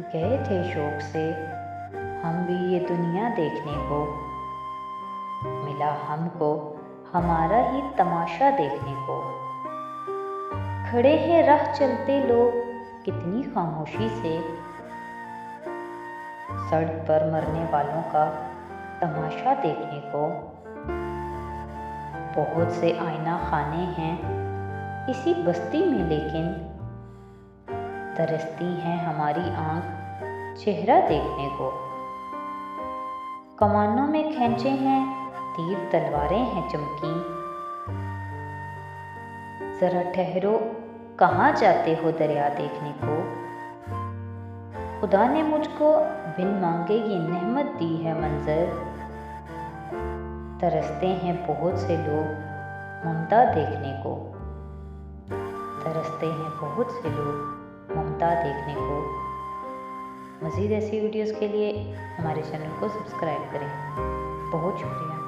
गए थे शौक से हम भी ये दुनिया देखने को, मिला हमको हमारा ही तमाशा देखने को। खड़े हैं राह चलते लोग कितनी खामोशी से, सड़क पर मरने वालों का तमाशा देखने को। बहुत से आईना खाने हैं इसी बस्ती में, लेकिन तरसती है हमारी आंख चेहरा देखने को। कमानों में खींचे हैं तीर तलवारें हैं चमकी, जरा ठहरो कहाँ जाते हो दरिया देखने को। खुदा ने मुझको बिन मांगे ये नेमत दी है मंजर, तरसते हैं बहुत से लोग ममता देखने को। तरसते हैं बहुत से लोग ममता देखने को। मज़ीद ऐसी वीडियोस के लिए हमारे चैनल को सब्सक्राइब करें। बहुत शुक्रिया।